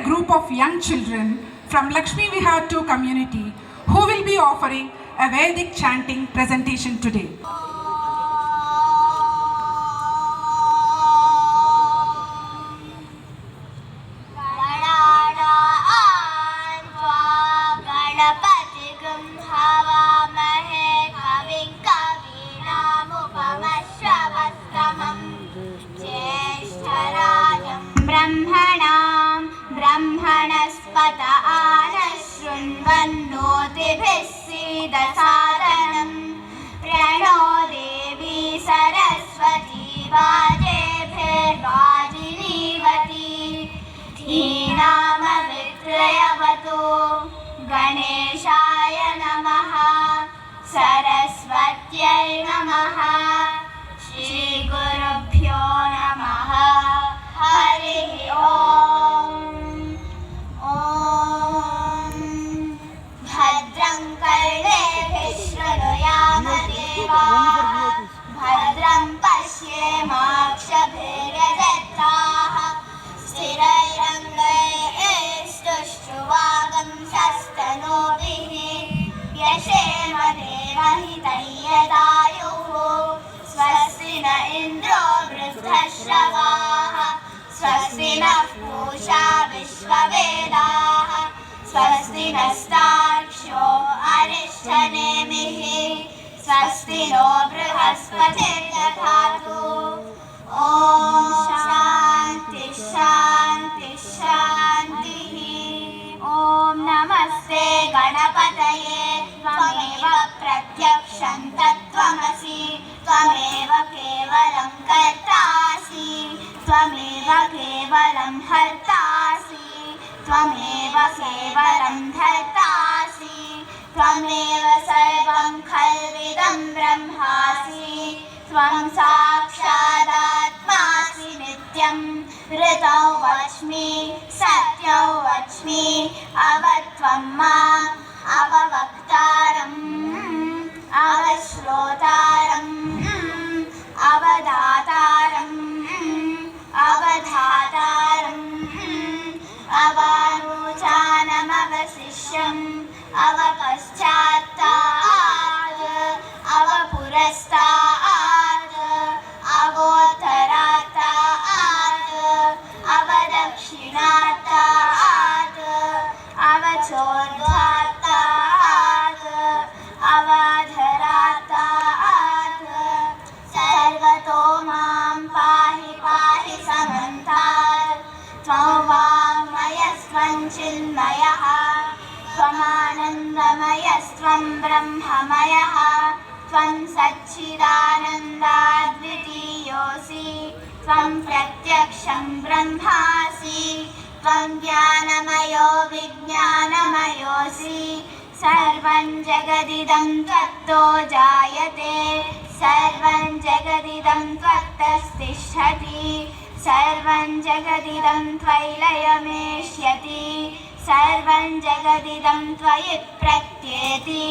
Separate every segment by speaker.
Speaker 1: a group of young children from Lakshmi Vihar 2 community who will be offering a Vedic chanting presentation today.
Speaker 2: ब्रह्मणस्पत आनशृण्वन्नोतिभिः सीदसादनम् प्रणो देवी सरस्वती वाजेभिर्वाजिनीवती धीनामवित्रयवतु गणेशाय नमः सरस्वत्यै नमः श्रीगुरुभ्यो नमः हरिः ओम् भद्रं कर्णेभिः शृणुयामदेवाः भद्रं पश्येमाक्षभिर्यजत्राः स्थिरैरङ्गैस्तुष्टुवागंसस्तनूभिः यशेम देवहितं यदायुः स्वस्ति न इन्द्रो वृद्धश्रवाः स्वस्ति नः पूषा विश्ववेदाः स्वस्ति नस्तार्क्ष्यो अरिष्ठनेमिः स्वस्ति नो बृहस्पतिर्दधातु ॐ शान्ति शान्ति शान्तिः ॐ नमस्ते गणपतये त्वमेव प्रत्यक्षं तत्त्वमसि त्वमेव केवलं कर्तासि त्वमेव केवलं हर्तासि त्वमेव केवलं धर्तासि त्वमेव सर्वं खल्विदं ब्रह्मासि त्वं साक्षादात्मासि नित्यं ऋतौ वच्मि सत्यौ वच्मि अवत्वं माम् अववक्तारम् अवश्रोतारम् अवधातारम् अवधातारम् अवानुचानमवशिष्यम् अवपश्चात्तात् अवपुरस्तात् अवोत्तरात्तात् अवदक्षिणात्तात् अवचोर्ध्वात्तात् अवाधरात्तात् सर्वतो मां पाहि पाहि समन्तात् त्वं वाङ्मयस्त्वं चिन्मयः त्वमानन्दमयस्त्वं ब्रह्ममयः त्वं सच्चिदानन्दाद्वितीयोऽसि त्वं प्रत्यक्षं ब्रह्मासि त्वं ज्ञानमयो विज्ञानमयोऽसि सर्वं जगदिदं त्वत्तो जायते सर्वं जगदिदं त्वत्तस्तिष्ठति सर्वं जगदिदं त्वयिलयमेष्यति सर्वं जगदिदं त्वयि प्रत्येति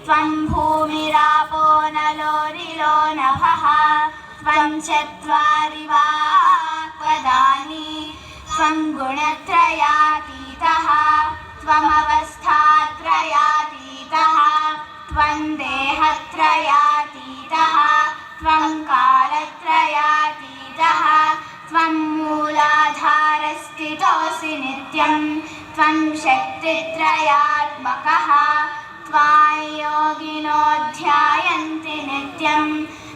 Speaker 2: त्वं भूमिरापो नलो निलो नभः त्वं चत्वारि वाक्पदानि त्वं गुणत्रयातीतः त्वमवस्थात्रयातीतः त्वं देहत्रयातीतः त्वं कालत्रयातीतः त्वं मूलाधारस्थितोऽसि नित्यं त्वं शक्तित्रयात्मकः त्वां योगिनो ध्यायन्ति नित्यं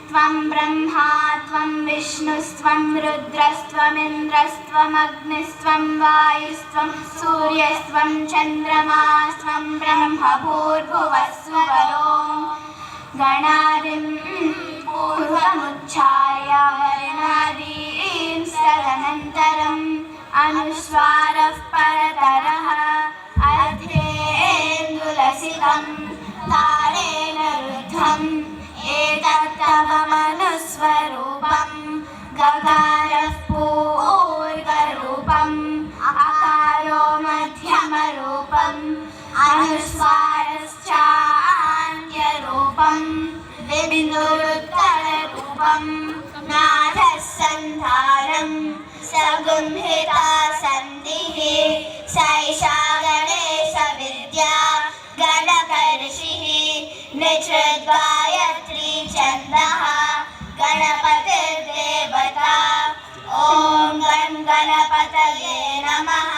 Speaker 2: त्वं ब्रह्मा त्वं विष्णुस्त्वं रुद्रस्त्वमिन्द्रस्त्वमग्निस्त्वं वायुस्त्वं सूर्यस्त्वं चन्द्रमास्त्वं ब्रह्म भूर्भुवस्वरों गणादिं पूर्वमुच्चार्य वर्णादीं तदनन्तरम् अनुस्वारः परतरः अर्धेन्दुलसितं तारेण रुद्धम् एतत्तव मनुस्वरूपं गकारः पूर्वरूपम् अकारो मध्यमरूपम् अनुस्वारश्चान्त्यरूपम् बिन्दुरुत्तररूपम् नाथः सन्धारम् सगुंहिता सन्धिः विकृद्गायत्री छन्दः गणपतिर्देवता ॐ गं गणपतये नमः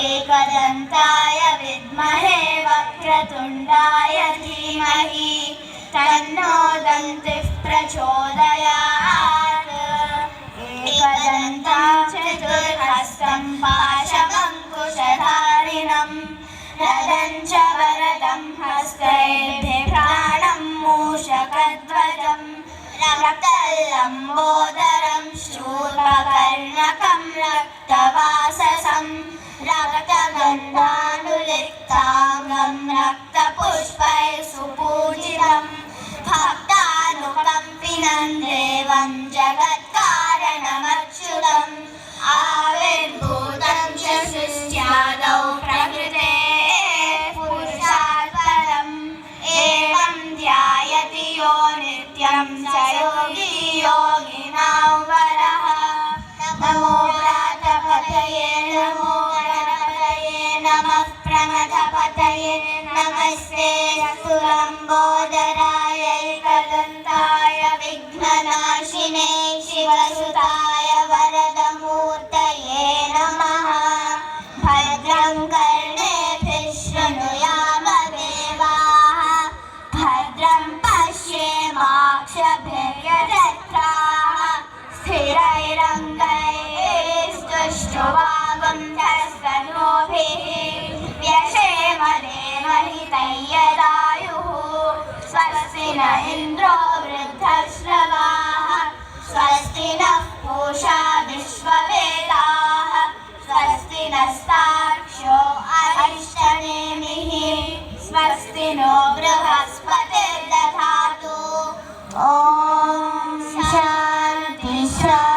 Speaker 2: एकदन्ताय विद्महे वक्रतुण्डाय धीमहि तन्नो दन्तिः प्रचोदयात् एकदन्तं चतुर्हस्तं पाशमङ्कुशधारिणं रदं च वरदं हस्तैर्बिभ्राणं मूषकध्वजं रक्तलम्बोदरं शूर्पकर्णकं रक्तवाससं रक्तगन्धानुलिप्ताङ्गं रक्तपुष्पैः सुपूजितं भक्तानुकम्पिनं देवं जगत्कारणमच्युतम् आविर्भूतं च सृष्ट्यादौ प्रकृतेः पुरुषात् परम् एवं ध्यायति यो नित्यं स योगी योगिनां वरः नमो व्रातपतये नमो गणपतये नमः प्रमथपतये नमस्ते सुलम्बोदराय एकदन्ताय विघ्ननाशिने शिवसुताय वरदमूर्तये नमः भद्रं कर्णेभिः शृणुयाम देवाः भद्रं पश्येमाक्षभिर्यजत्राः स्थिरैरङ्गैस्तुष्टुवागुंसस्तनूभिः व्यशेम देवहितैर्यदायुः स्वस्ति न इन्द्रो वृद्धश्रवाः स्वस्ति नः पूषा विश्ववेदाः स्वस्ति नस्तार्क्ष्यो अरिष्टनेमिः स्वस्ति नो बृहस्पतिर्दधातु ॐ शान्ति शान्ति